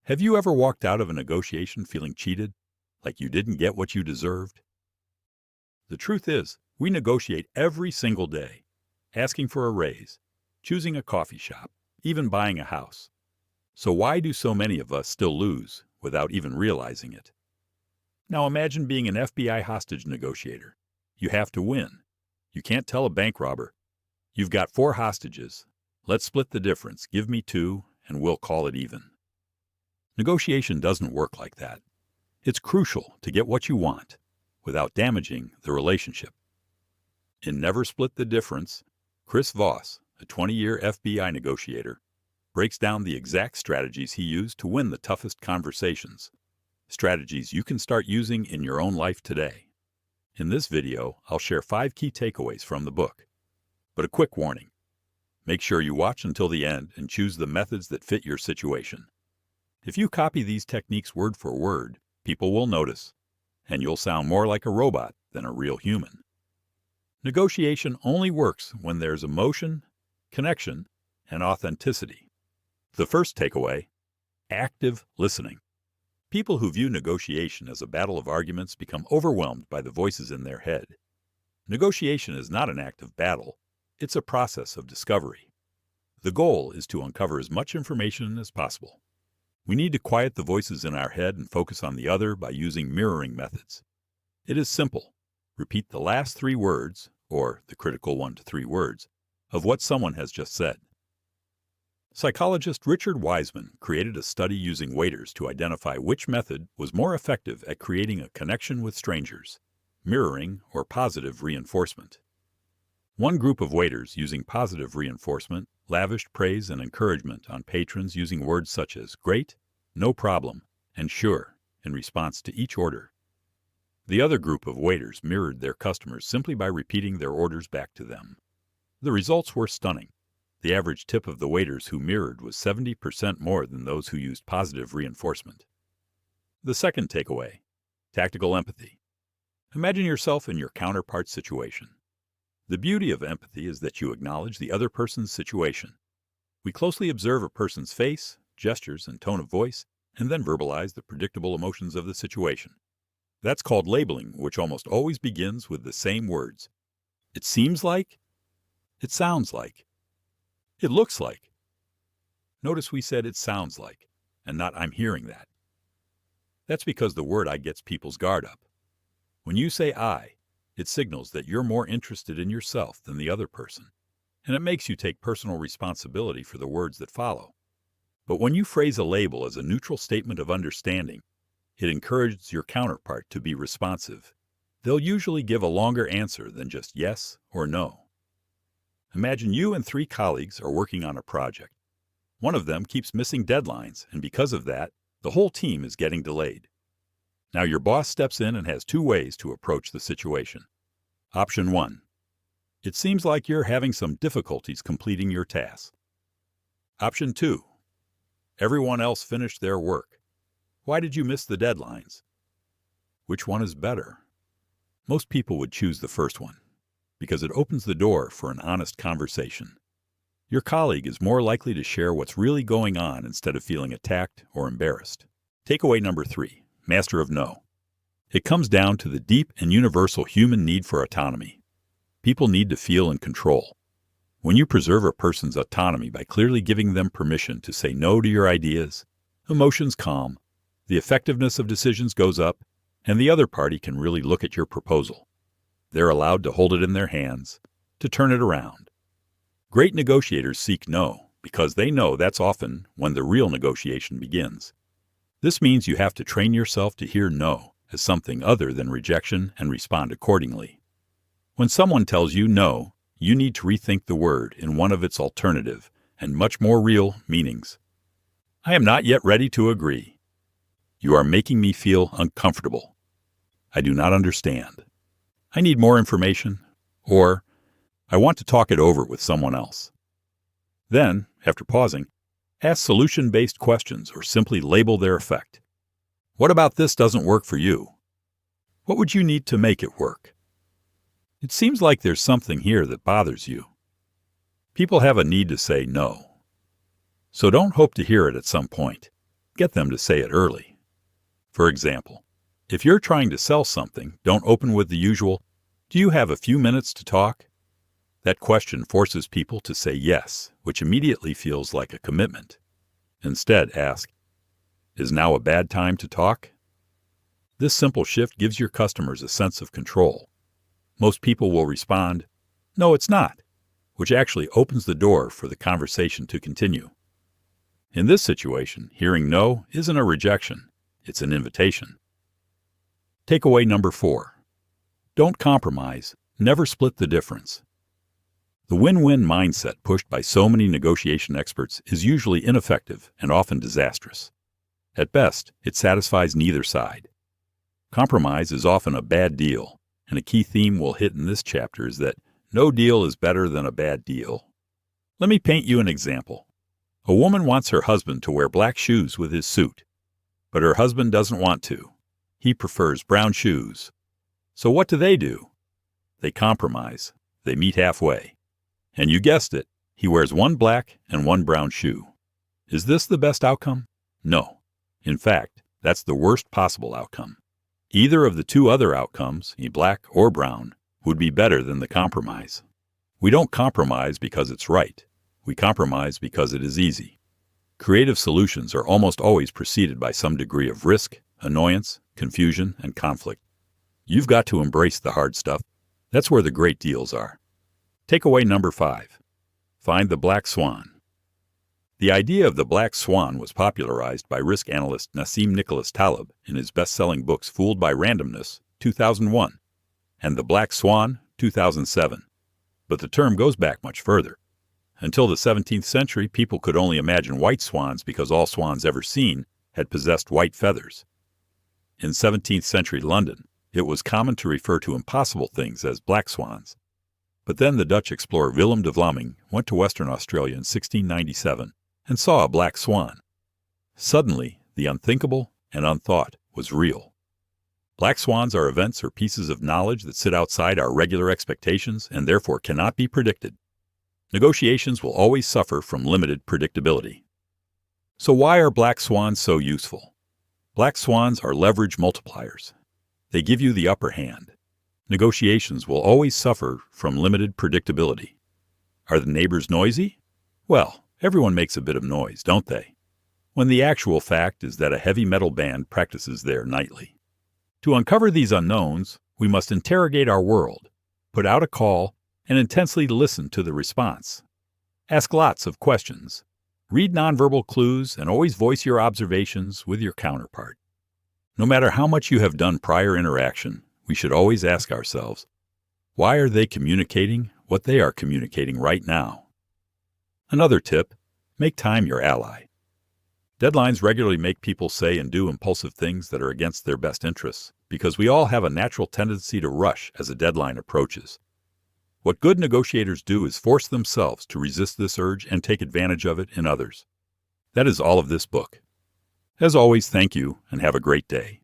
Have you ever walked out of a negotiation feeling cheated, like you didn't get what you deserved? The truth is, we negotiate every single day, asking for a raise, choosing a coffee shop, even buying a house. So why do so many of us still lose without even realizing it? Now imagine being an FBI hostage negotiator. You have to win. You can't tell a bank robber, "You've got 4 hostages. Let's split the difference. Give me 2, and we'll call it even." Negotiation doesn't work like that. It's crucial to get what you want without damaging the relationship. In Never Split the Difference, Chris Voss, a 20-year FBI negotiator, breaks down the exact strategies he used to win the toughest conversations, strategies you can start using in your own life today. In this video, I'll share 5 key takeaways from the book. But a quick warning. Make sure you watch until the end and choose the methods that fit your situation. If you copy these techniques word for word, people will notice, and you'll sound more like a robot than a real human. Negotiation only works when there's emotion, connection, and authenticity. The first takeaway: active listening. People who view negotiation as a battle of arguments become overwhelmed by the voices in their head. Negotiation is not an active battle. It's a process of discovery. The goal is to uncover as much information as possible. We need to quiet the voices in our head and focus on the other by using mirroring methods. It is simple. Repeat the last 3 words, or the critical 1 to 3 words, of what someone has just said. Psychologist Richard Wiseman created a study using waiters to identify which method was more effective at creating a connection with strangers: mirroring or positive reinforcement. One group of waiters using positive reinforcement lavished praise and encouragement on patrons using words such as great, no problem, and sure in response to each order. The other group of waiters mirrored their customers simply by repeating their orders back to them. The results were stunning. The average tip of the waiters who mirrored was 70% more than those who used positive reinforcement. The second takeaway: tactical empathy. Imagine yourself in your counterpart's situation. The beauty of empathy is that you acknowledge the other person's situation. We closely observe a person's face, gestures, and tone of voice, and then verbalize the predictable emotions of the situation. That's called labeling, which almost always begins with the same words. It seems like, it sounds like, it looks like. Notice we said it sounds like, and not I'm hearing that. That's because the word I gets people's guard up. When you say I, it signals that you're more interested in yourself than the other person, and it makes you take personal responsibility for the words that follow. But when you phrase a label as a neutral statement of understanding, it encourages your counterpart to be responsive. They'll usually give a longer answer than just yes or no. Imagine you and 3 colleagues are working on a project. One of them keeps missing deadlines, and because of that, the whole team is getting delayed. Now your boss steps in and has 2 ways to approach the situation. Option 1. It seems like you're having some difficulties completing your task. Option 2. Everyone else finished their work. Why did you miss the deadlines? Which one is better? Most people would choose the first one, because it opens the door for an honest conversation. Your colleague is more likely to share what's really going on instead of feeling attacked or embarrassed. Takeaway number 3. Master of no. It comes down to the deep and universal human need for autonomy. People need to feel in control. When you preserve a person's autonomy by clearly giving them permission to say no to your ideas, emotions calm, the effectiveness of decisions goes up, and the other party can really look at your proposal. They're allowed to hold it in their hands, to turn it around. Great negotiators seek no, because they know that's often when the real negotiation begins. This means you have to train yourself to hear no as something other than rejection and respond accordingly. When someone tells you no, you need to rethink the word in one of its alternative and much more real meanings. I am not yet ready to agree. You are making me feel uncomfortable. I do not understand. I need more information, or I want to talk it over with someone else. Then, after pausing, ask solution-based questions or simply label their effect. What about this doesn't work for you? What would you need to make it work? It seems like there's something here that bothers you. People have a need to say no. So don't hope to hear it at some point. Get them to say it early. For example, if you're trying to sell something, don't open with the usual, "Do you have a few minutes to talk?" That question forces people to say yes, which immediately feels like a commitment. Instead, ask, "Is now a bad time to talk?" This simple shift gives your customers a sense of control. Most people will respond, "No, it's not," which actually opens the door for the conversation to continue. In this situation, hearing no isn't a rejection, it's an invitation. Takeaway number 4. Don't compromise, never split the difference. The win-win mindset pushed by so many negotiation experts is usually ineffective and often disastrous. At best, it satisfies neither side. Compromise is often a bad deal, and a key theme we'll hit in this chapter is that no deal is better than a bad deal. Let me paint you an example. A woman wants her husband to wear black shoes with his suit, but her husband doesn't want to. He prefers brown shoes. So what do? They compromise. They meet halfway. And you guessed it, he wears one black and one brown shoe. Is this the best outcome? No. In fact, that's the worst possible outcome. Either of the two other outcomes, black or brown, would be better than the compromise. We don't compromise because it's right. We compromise because it is easy. Creative solutions are almost always preceded by some degree of risk, annoyance, confusion, and conflict. You've got to embrace the hard stuff. That's where the great deals are. Takeaway number 5. Find the Black Swan. The idea of the Black Swan was popularized by risk analyst Nassim Nicholas Taleb in his best-selling books Fooled by Randomness, 2001, and The Black Swan, 2007. But the term goes back much further. Until the 17th century, people could only imagine white swans because all swans ever seen had possessed white feathers. In 17th century London, it was common to refer to impossible things as black swans. But then the Dutch explorer Willem de Vlaming went to Western Australia in 1697 and saw a black swan. Suddenly, the unthinkable and unthought was real. Black swans are events or pieces of knowledge that sit outside our regular expectations and therefore cannot be predicted. Negotiations will always suffer from limited predictability. So why are black swans so useful? Black swans are leverage multipliers. They give you the upper hand. Negotiations will always suffer from limited predictability. Are the neighbors noisy? Well, everyone makes a bit of noise, don't they? When the actual fact is that a heavy metal band practices there nightly. To uncover these unknowns, we must interrogate our world, put out a call, and intensely listen to the response. Ask lots of questions. Read nonverbal clues and always voice your observations with your counterpart. No matter how much you have done prior interaction, we should always ask ourselves, why are they communicating what they are communicating right now? Another tip, make time your ally. Deadlines regularly make people say and do impulsive things that are against their best interests, because we all have a natural tendency to rush as a deadline approaches. What good negotiators do is force themselves to resist this urge and take advantage of it in others. That is all of this book. As always, thank you and have a great day.